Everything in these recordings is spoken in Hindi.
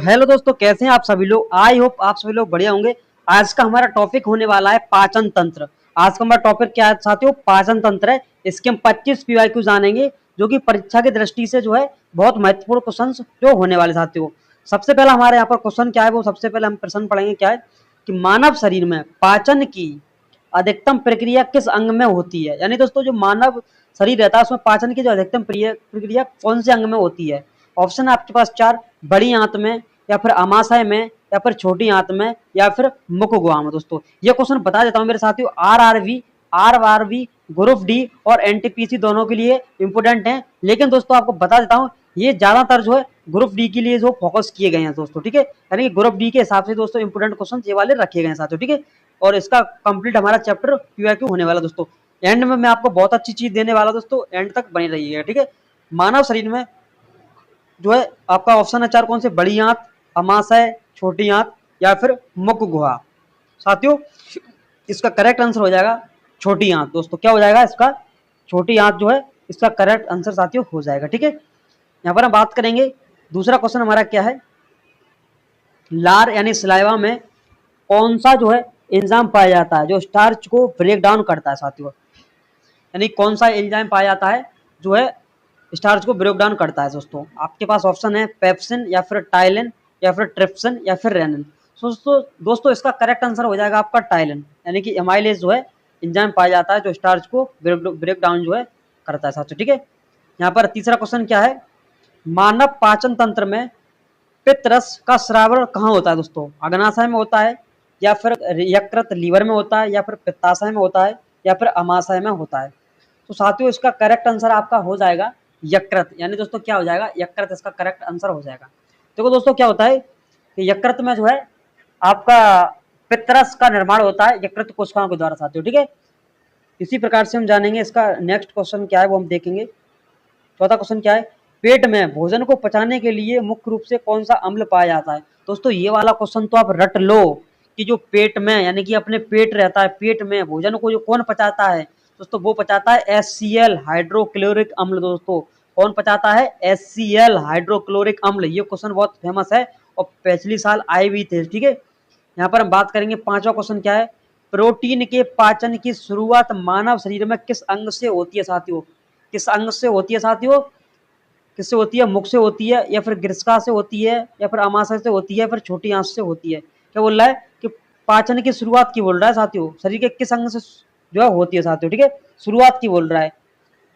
तो हेलो दोस्तों, कैसे हैं आप सभी लोग। आई होप आप सभी लोग बढ़िया होंगे। आज का हमारा टॉपिक होने वाला है पाचन तंत्र। आज का हमारा टॉपिक क्या है साथियों? पाचन तंत्र है। इसके हम 25 पीवाईक्यू जानेंगे जो कि परीक्षा की दृष्टि से जो है बहुत महत्वपूर्ण क्वेश्चन जो होने वाले साथियों। सबसे पहला हमारे यहाँ पर क्वेश्चन क्या है, वो सबसे पहले हम प्रश्न पढ़ेंगे। क्या है कि मानव शरीर में पाचन की अधिकतम प्रक्रिया किस अंग में होती है। यानी दोस्तों जो मानव शरीर रहता है उसमें पाचन की जो अधिकतम प्रक्रिया कौन से अंग में होती है। ऑप्शन है आपके पास 4, बड़ी आंत में, या फिर अमाशय में, या फिर छोटी आंत में, या फिर मुख गुहा में। दोस्तों ये क्वेश्चन बता देता हूं मेरे साथियों, आरआरबी ग्रुप डी और एनटीपीसी दोनों के लिए इंपोर्टेंट है। लेकिन दोस्तों आपको बता देता हूं ये ज्यादातर जो है ग्रुप डी के लिए जो फोकस किए गए हैं दोस्तों, ठीक है। यानी कि ग्रुप डी के हिसाब से दोस्तों इंपोर्टेंट क्वेश्चन ये वाले रखे गए हैं साथियों, ठीक है। और इसका कंप्लीट हमारा चैप्टर पीवाईक्यू होने वाला दोस्तों। एंड में मैं आपको बहुत अच्छी चीज देने वाला दोस्तों, एंड तक बनी रहिएगा, ठीक है। मानव शरीर में जो है आपका ऑप्शन है 4 कौन से, बड़ी आंत, अमाशय, छोटी आंत, या फिर मुख गुहा। साथियों इसका करेक्ट आंसर हो जाएगा छोटी आंत। दोस्तों क्या हो जाएगा इसका? छोटी आंत जो है इसका करेक्ट आंसर साथियों हो जाएगा, ठीक है। यहाँ पर हम बात करेंगे दूसरा क्वेश्चन हमारा क्या है, लार यानी सलाइवा में कौन सा जो है एंजाइम पाया जाता है जो स्टार्च को ब्रेक डाउन करता है साथियों। यानी कौन सा एंजाइम पाया जाता है जो है स्टार्च को ब्रेक डाउन करता है। दोस्तों आपके पास ऑप्शन है पेप्सिन, या फिर टाइलिन, या फिर ट्रिप्सिन, या फिर रेनिन। दोस्तों इसका करेक्ट आंसर हो जाएगा आपका टाइलिन। यानी कि एमाइलेज जो है एंजाइम पाया जाता है जो स्टार्च को ब्रेक डाउन जो है करता है साथियों, ठीक है। यहाँ पर तीसरा क्वेश्चन क्या है, मानव पाचन तंत्र में पित्त रस का स्रावण कहाँ होता है। दोस्तों अग्नाशय में होता है, या फिर यकृत लीवर में होता है, या फिर पित्ताशय में होता है, या फिर अमाशय में होता है। तो साथियों इसका करेक्ट आंसर आपका हो जाएगा यकृत। यानी दोस्तों क्या हो जाएगा, यकृत इसका करेक्ट आंसर हो जाएगा। देखो दोस्तों क्या होता है कि यकृत में जो है आपका पित्तरस का निर्माण होता है यकृत कोशिकाओं के द्वारा साथियों, ठीक है। इसी प्रकार से हम जानेंगे इसका नेक्स्ट क्वेश्चन क्या है, वो हम देखेंगे। चौथा क्वेश्चन क्या है, पेट में भोजन को पचाने के लिए मुख्य रूप से कौन सा अम्ल पाया जाता है। दोस्तों ये वाला क्वेश्चन तो आप रट लो कि जो पेट में यानी कि अपने पेट रहता है, पेट में भोजन को जो कौन पचाता है दोस्तों, वो पचाता है HCl हाइड्रोक्लोरिक अम्ल। दोस्तों कौन पचाता है? HCl हाइड्रोक्लोरिक अम्ल। ये क्वेश्चन बहुत फेमस है और पिछली साल आए भी थे, ठीक है। यहाँ पर हम बात करेंगे पांचवा क्वेश्चन क्या है, प्रोटीन के पाचन की शुरुआत मानव शरीर में किस अंग से होती है साथियों। किस अंग से होती है साथियों? किससे होती है? मुख से होती है, या फिर गिरस्का से होती है, या फिर अमाशय से होती है, या फिर छोटी आंत से होती है। क्या बोल रहा है कि पाचन की शुरुआत की बोल रहा है साथियों, शरीर के किस अंग से जो है होती है साथियों, ठीक है। शुरुआत की बोल रहा है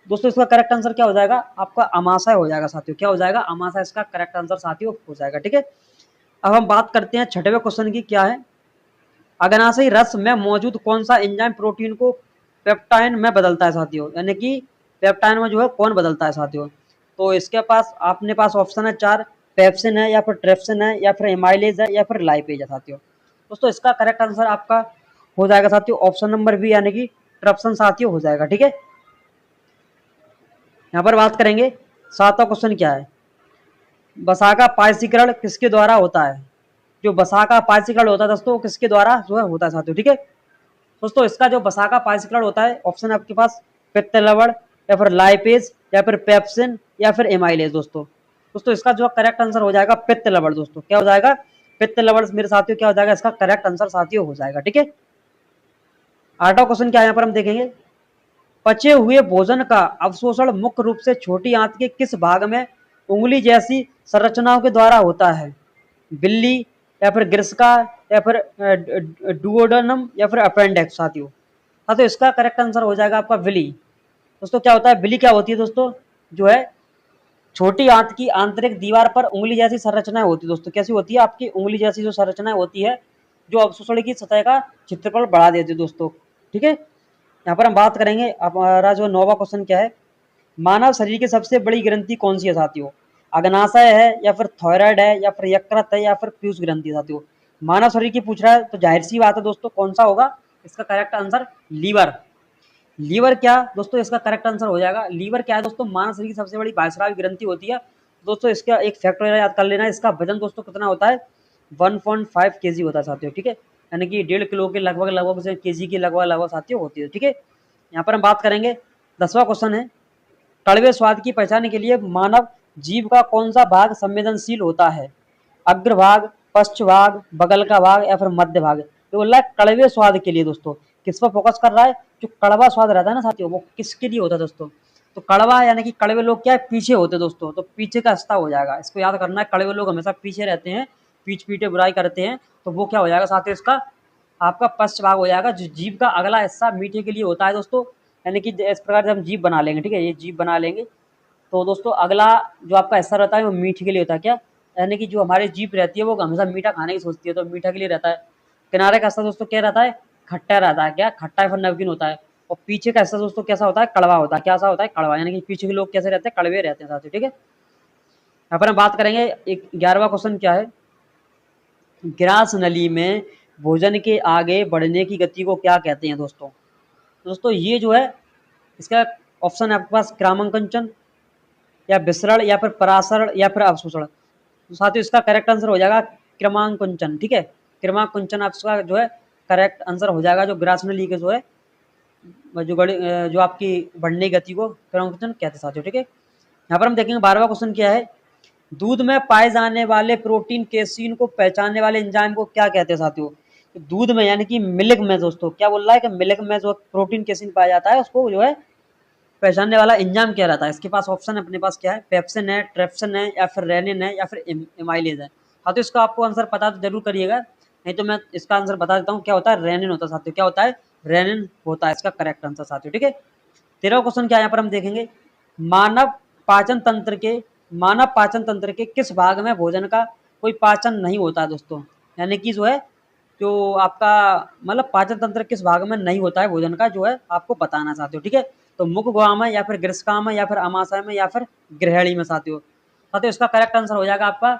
दोस्तों। इसका करेक्ट आंसर क्या हो जाएगा आपका? अमाशय हो जाएगा साथियों। क्या हो जाएगा? अमाशय इसका करेक्ट आंसर साथियों हो जाएगा, ठीक है। अब हम बात करते हैं छठवें क्वेश्चन की। क्या है, अग्नाशयी रस में मौजूद कौन सा एंजाइम प्रोटीन को पेप्टाइन में बदलता है साथियों। यानी कि पेप्टाइन में जो है कौन बदलता है साथियों। तो इसके पास आपने पास ऑप्शन है 4, पेप्सिन है, या फिर ट्रिप्सिन है, या फिर एमाइलेज है, या फिर लाइपेज है साथियों। दोस्तों इसका करेक्ट आंसर आपका हो जाएगा साथियों ऑप्शन नंबर बी, यानी कि ट्रिप्सिन साथियों हो जाएगा, ठीक है। यहाँ पर बात करेंगे सातवां क्वेश्चन क्या है, वसा का पायसीकरण किसके द्वारा होता है। जो वसा का पायसीकरण होता है दोस्तों किसके द्वारा जो है होता है साथियों, ठीक है। दोस्तों इसका जो वसा का पायसीकरण होता है ऑप्शन है आपके पास पित्त लवण, या फिर लाइपेज, या फिर पेप्सिन, या फिर एमाइलेज। दोस्तों इसका जो करेक्ट आंसर हो जाएगा पित्त लवण। दोस्तों क्या हो जाएगा? पित्त लवण मेरे साथियों क्या हो जाएगा? इसका करेक्ट आंसर साथियों हो जाएगा, ठीक है। आठवां क्वेश्चन क्या है यहाँ पर हम देखेंगे, पचे हुए भोजन का अवशोषण मुख्य रूप से छोटी आंत के किस भाग में उंगली जैसी संरचनाओं के द्वारा होता है। बिल्ली, या फिर गिरस्का, या फिर डुओडेनम, या फिर अपेंडिक्स साथियों। हाँ तो इसका करेक्ट आंसर हो जाएगा आपका विली। दोस्तों क्या होता है? विली क्या होती है दोस्तों, जो है छोटी आंत की आंतरिक दीवार पर उंगली जैसी संरचनाएं होती है। दोस्तों कैसी होती है? आपकी उंगली जैसी जो संरचनाएं होती है जो अवशोषण की सतह का क्षेत्रफल बढ़ा देती है दोस्तों, ठीक है। यहाँ पर हम बात करेंगे हमारा जो 9वां क्वेश्चन क्या है, मानव शरीर की सबसे बड़ी ग्रंथि कौन सी है साथियों। अग्नाशय है, या फिर थायराइड है, या फिर यकृत है, या फिर पीयूष ग्रंथि साथियों। मानव शरीर की पूछ रहा है तो जाहिर सी बात है दोस्तों कौन सा होगा इसका करेक्ट आंसर? लीवर। लीवर क्या दोस्तों इसका करेक्ट आंसर हो जाएगा। लीवर क्या है दोस्तों? मानव शरीर की सबसे बड़ी वायस्रावी ग्रंथि होती है। दोस्तों इसका एक फैक्टर याद कर लेना, इसका वजन दोस्तों कितना होता है? 1.5 kg होता है साथियों, ठीक है। यानी कि 1.5 किलो के लगभग केजी के लगभग साथियों होती है, ठीक है। यहाँ पर हम बात करेंगे 10वां क्वेश्चन है, कड़वे स्वाद की पहचान के लिए मानव जीभ का कौन सा भाग संवेदनशील होता है। अग्रभाग, पश्च भाग, बगल का भाग या फिर मध्य भाग। तो बोल रहा है कड़वे स्वाद के लिए दोस्तों। किस पर फोकस कर रहा है? जो कड़वा स्वाद रहता है ना साथियों, वो किसके लिए होता है दोस्तों? तो कड़वा यानी कि कड़वे लोग क्या है, पीछे होते हैं दोस्तों, तो पीछे का हिस्सा हो जाएगा। इसको याद करना है, कड़वे लोग हमेशा पीछे रहते हैं, पीठ पीछे बुराई करते हैं, तो वो क्या हो जाएगा साथियों, इसका आपका पश्च भाग हो जाएगा। जो जीभ का अगला हिस्सा मीठे के लिए होता है दोस्तों, यानी कि इस प्रकार से हम जीभ बना लेंगे, ठीक है, ये जीभ बना लेंगे। तो दोस्तों अगला जो आपका हिस्सा रहता है वो मीठे के लिए होता है। क्या? यानी कि जो हमारी जीभ रहती है वो हमेशा मीठा खाने की सोचती है, तो मीठा के लिए रहता है। किनारे का हिस्सा दोस्तों क्या रहता है? खट्टा रहता है। क्या? खट्टा या फिर नमकीन होता है। और पीछे का हिस्सा दोस्तों कैसा होता है? कड़वा होता है। कैसा होता है? कड़वा। यानी कि पीछे के लोग कैसे रहते हैं? कड़वे रहते हैं साथियों, ठीक है। यहाँ पर हम बात करेंगे, एक 11वां क्वेश्चन क्या है, ग्रास नली में भोजन के आगे बढ़ने की गति को क्या कहते हैं दोस्तों? दोस्तों ये जो है, इसका ऑप्शन है आपके पास क्रमांकन या विसरण या फिर परासरण या फिर अवशोषण। तो साथियों इसका करेक्ट आंसर हो जाएगा क्रमांकन, ठीक है। क्रमांकन आपका जो है करेक्ट आंसर हो जाएगा। जो ग्रास नली के जो है जो आपकी बढ़ने की गति को क्रमांकन कहते हैं साथियों, ठीक है। यहाँ पर हम देखेंगे 12वां क्वेश्चन क्या है, दूध में पाए जाने वाले प्रोटीन केसीन को पहचानने वाले एंजाइम को क्या कहते हैं साथियों? दूध में यानी कि मिल्क में दोस्तों क्या बोल रहा है कि मिल्क में जो प्रोटीन केसीन पाया जाता है उसको जो है पहचानने वाला एंजाइम क्या रहता है? इसके पास ऑप्शन अपने पास क्या है, पेप्सिन है, ट्रेप्सिन है या फिर रेनिन है या फिर एमाइलेज है। हाँ तो इसका आपको आंसर पता तो जरूर करिएगा, नहीं तो मैं इसका आंसर बता देता हूँ। क्या होता है? रेनिन होता है साथियों। क्या होता है? रेनिन होता है इसका करेक्ट आंसर साथियों, ठीक है। 13वां क्वेश्चन क्या है यहाँ पर हम देखेंगे, मानव पाचन तंत्र के मानव पाचन तंत्र के किस भाग में भोजन का कोई पाचन नहीं होता है दोस्तों? यानी कि जो है जो आपका मतलब पाचन तंत्र किस भाग में नहीं होता है भोजन का, जो है आपको बताना चाहते हो, ठीक है। तो मुख गुहा में या फिर ग्रसिका में या फिर अमाशय में या फिर ग्रहणी में साथियों। साथियों इसका करेक्ट आंसर हो जाएगा आपका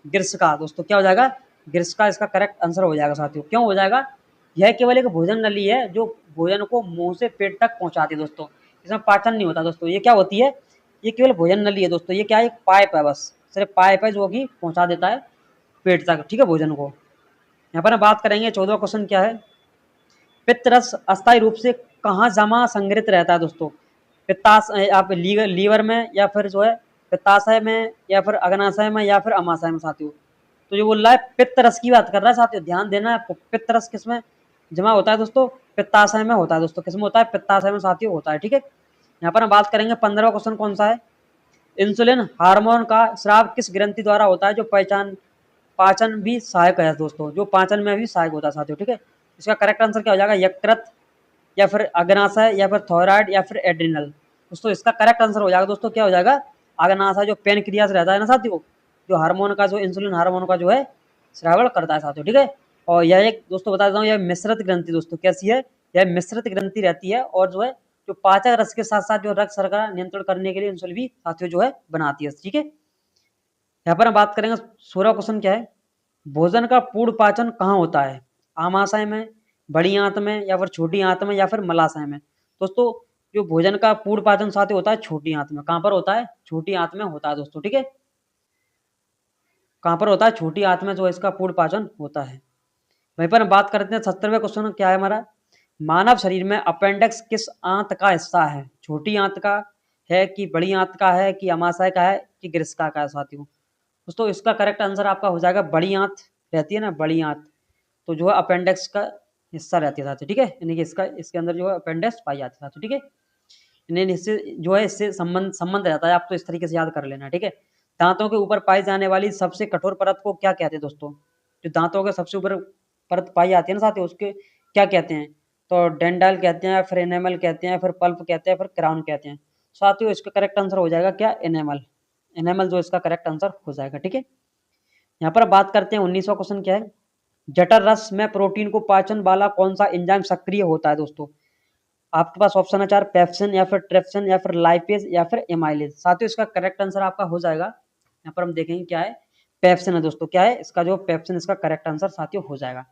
ग्रसिका दोस्तों। क्या हो जाएगा? ग्रसिका इसका करेक्ट आंसर हो जाएगा साथियों। क्यों हो जाएगा? यह केवल एक भोजन नली है जो भोजन को मुंह से पेट तक पहुंचाती है दोस्तों, इसमें पाचन नहीं होता दोस्तों। ये क्या होती है? ये केवल भोजन नली है दोस्तों। ये क्या है? एक पाइप है, बस सिर्फ पाइप है जो कि पहुंचा देता है पेट तक, ठीक है, भोजन को। यहाँ पर हम बात करेंगे 14वां क्वेश्चन क्या है, पित्त रस अस्थायी रूप से कहाँ जमा संग्रहित रहता है दोस्तों? आप लीवर में या फिर जो है पित्ताशय में या फिर अग्नाशय में या फिर अमाशय में साथियों। तो जो बोल रहा है पित्त रस की बात कर रहा है साथियों, ध्यान देना है। पित्त रस किसमें जमा होता है दोस्तों? पित्ताशय में होता है दोस्तों। किसमें होता है? पित्ताशय में साथियों होता है, ठीक है। यहाँ पर हम बात करेंगे 15वां क्वेश्चन कौन सा है, इंसुलिन हार्मोन का स्राव किस ग्रंथि द्वारा होता है जो पाचन भी सहायक है दोस्तों, जो पाचन में भी सहायक होता है साथियों, ठीक है। इसका करेक्ट आंसर क्या हो जाएगा, यकृत या फिर अग्नाशय या फिर थायराइड या फिर एड्रिनल। दोस्तों इसका करेक्ट आंसर हो जाएगा दोस्तों, क्या हो जाएगा, अग्नाशय जो पेनक्रियास रहता है ना साथियों, जो हार्मोन का जो इंसुलिन हार्मोन का जो है श्रावण करता है साथियों, ठीक है। और यह एक दोस्तों बता देता हूँ, यह मिश्रित ग्रंथि दोस्तों कैसी है, यह मिश्रित ग्रंथि रहती है और जो है जो पाचक रस के साथ साथ जो रक्त शर्करा नियंत्रण करने के लिए इंसुलिन भी साथियों जो है बनाती है, ठीक है। यहाँ पर हम बात करेंगे 16वां क्वेश्चन क्या है, भोजन का पूर्ण पाचन कहाँ होता है? आमाशय में, बड़ी आंत में या फिर छोटी आंत में या फिर मलाशय में? दोस्तों जो भोजन का पूर्ण पाचन साथ होता है छोटी आंत में। कहाँ पर होता है? छोटी आंत में होता है दोस्तों, ठीक है। कहाँ पर होता है? छोटी आंत में जो है इसका पूर्ण पाचन होता है। वहीं पर हम बात करते हैं 70वें क्वेश्चन क्या है हमारा, मानव शरीर में अपेंडिक्स किस आंत का हिस्सा है? छोटी आंत का है कि बड़ी आंत का है कि अमाशय का है कि ग्रसिका का है साथियों? दोस्तों इसका करेक्ट आंसर आपका हो जाएगा बड़ी आंत रहती है ना, बड़ी आंत, तो जो है अपेंडिक्स का हिस्सा रहती है साथियों, ठीक है। यानी कि इसके अंदर जो है अपेंडिक्स पाई जाती है साथियों, ठीक है। यानी इससे जो है इससे संबंध संबंध रहता है, आप तो इस तरीके से याद कर लेना, ठीक है। दांतों के ऊपर पाई जाने वाली सबसे कठोर परत को क्या कहते हैं दोस्तों? जो दांतों के सबसे ऊपर परत पाई जाती है ना साथियों, उसके क्या कहते हैं? तो डेंडल कहते हैं, फिर एनेमल कहते हैं, फिर पल्प कहते हैं, फिर क्राउन कहते हैं साथियों। इसका करेक्ट आंसर हो जाएगा क्या, एनेमल। एनेमल जो इसका करेक्ट आंसर हो जाएगा, ठीक है। यहाँ पर बात करते हैं 19वां क्वेश्चन क्या है, जठर रस में प्रोटीन को पाचन वाला कौन सा एंजाइम सक्रिय होता है दोस्तों? आपके पास ऑप्शन है 4, पेप्सिन या फिर ट्रिप्सिन या फिर लाइपेज या फिर एमाइलेज। साथियों इसका करेक्ट आंसर आपका हो जाएगा, यहाँ पर हम देखेंगे क्या है, पेप्सिन है दोस्तों। क्या है इसका? जो पेप्सिन इसका करेक्ट आंसर साथियों हो जाएगा।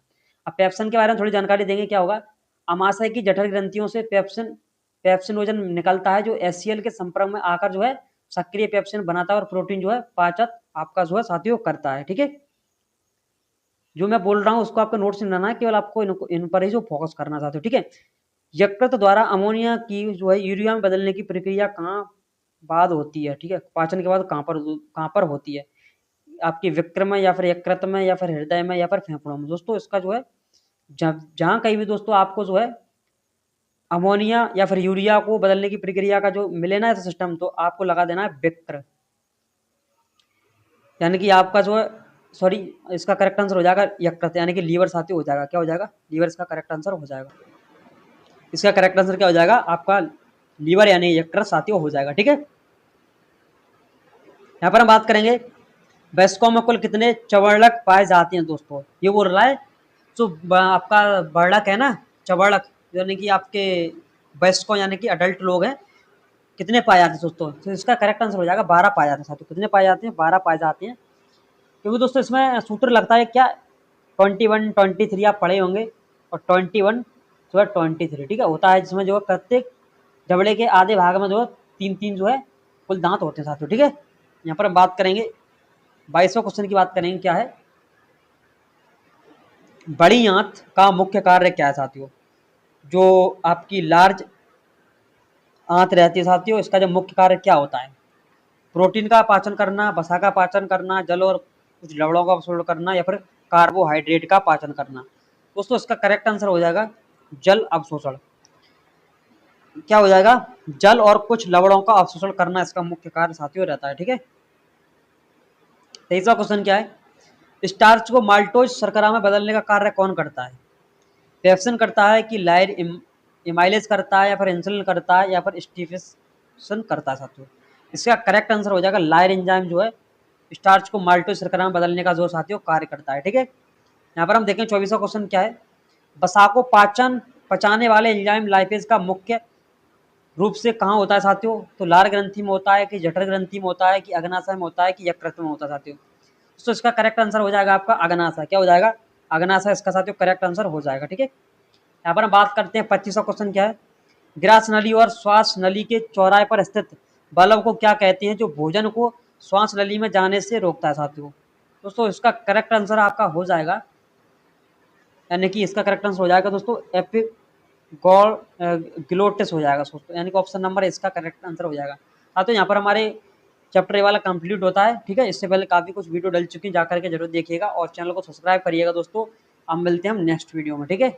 अब पेप्सिन के बारे में थोड़ी जानकारी देंगे, क्या होगा, अमाशय की जठर ग्रंथियों से पेप्सिनोजन निकलता है जो एचसीएल के संपर्क में आकर जो है सक्रिय पेप्सिन बनाता है और प्रोटीन जो है पाचन आपका जो है साथियों करता है, ठीक है। जो मैं बोल रहा हूँ उसको आपका नोट्स नहीं बनाना है, केवल आपको इन पर ही जो फोकस करना चाहते हो, ठीक है। यकृत द्वारा अमोनिया की जो है यूरिया में बदलने की प्रक्रिया कहाँ बाद होती है, ठीक है, पाचन के बाद कहाँ पर होती है? आपकी विक्र में या फिर यकृत में या फिर हृदय में या फिर फेफड़ों में। दोस्तों इसका जो है जहाँ कहीं भी दोस्तों आपको जो है अमोनिया या फिर यूरिया को बदलने की प्रक्रिया का जो मिले ना ऐसा सिस्टम, तो आपको लगा देना है विक्र, यानी कि आपका जो है सॉरी इसका करेक्ट आंसर हो जाएगा यकृत, यानी कि लीवर साथियों हो जाएगा। क्या हो जाएगा? लीवर इसका करेक्ट आंसर हो जाएगा। इसका करेक्ट आंसर क्या हो जाएगा? आपका लीवर यानी यकृत साथियों हो जाएगा। ठीक है, यहाँ पर हम बात करेंगे वयस्कों में कुल कितने चवर्णक पाए जाते हैं। दोस्तों ये बोल रहा है जो आपका वर्णक है ना, चवर्णक, यानी कि आपके वयस्कों यानी कि अडल्ट लोग हैं, कितने पाए जाते हैं दोस्तों? तो इसका करेक्ट आंसर हो जाएगा 12 पाए जाते हैं साथियों। कितने पाए जाते हैं? 12 पाए जाते हैं। क्योंकि दोस्तों इसमें सूत्र लगता है क्या, 21 23 आप पढ़े होंगे, और 21 जो है 23, ठीक है, होता है, जिसमें जो है प्रत्येक जबड़े के आधे भाग में जो है 3 जो है कुल दांत होते हैं साथियों। ठीक है, यहाँ पर हम बात करेंगे 22वां क्वेश्चन की बात करेंगे। क्या है? बड़ी आंत का मुख्य कार्य क्या है साथियों? जो आपकी लार्ज आंत रहती है साथियों, इसका जो मुख्य कार्य क्या होता है? प्रोटीन का पाचन करना, वसा का पाचन करना, जल और कुछ लवणों का अवशोषण करना, या फिर कार्बोहाइड्रेट का पाचन करना। दोस्तों इसका करेक्ट आंसर हो जाएगा जल अवशोषण। क्या हो जाएगा? जल और कुछ लवणों का अवशोषण करना इसका मुख्य कार्य साथियों रहता है। ठीक है, 23वां क्वेश्चन क्या है? स्टार्च को माल्टोज शर्करा में बदलने का कार्य कौन करता है? पेप्सिन करता है कि लाइर इमाइलेज करता है, या फिर इंसुलिन करता है, या फिर स्टीफिसन करता है साथियों? इसका करेक्ट आंसर हो जाएगा लाइर एंजाइम जो है स्टार्च को माल्टोज शर्करा में बदलने का जो साथियों कार्य करता है। ठीक है, यहाँ पर हम देखें 24वां क्वेश्चन क्या है? वसा को पचाने वाले एंजाइम लाइपेज का मुख्य रूप से कहाँ होता है साथियों? तो लार ग्रंथि में होता है कि जठर ग्रंथि में होता है कि अग्नाशय में होता है कि यकृत में होता है साथियों? तो इसका करेक्ट आंसर हो जाएगा आपका अग्नाशय। क्या हो जाएगा? अग्नाशय इसका साथियों करेक्ट आंसर हो जाएगा। ठीक है, यहाँ पर हम बात करते हैं 25वां क्वेश्चन क्या है? ग्रास नली और श्वास नली के चौराहे पर स्थित बल्ब को क्या कहते हैं जो भोजन को श्वास नली में जाने से रोकता है साथियों? दोस्तों इसका करेक्ट आंसर आपका हो जाएगा, यानी कि इसका करेक्ट आंसर हो जाएगा दोस्तों एपिगॉल ग्लोटिस हो जाएगा दोस्तों, यानी कि ऑप्शन नंबर इसका करेक्ट आंसर हो जाएगा। हाँ, तो यहाँ पर हमारे चैप्टर वाला कंप्लीट होता है। ठीक है, इससे पहले काफ़ी कुछ वीडियो डल चुकी है, जाकर के जरूर देखिएगा और चैनल को सब्सक्राइब करिएगा दोस्तों। अब मिलते हैं हम नेक्स्ट वीडियो में। ठीक है।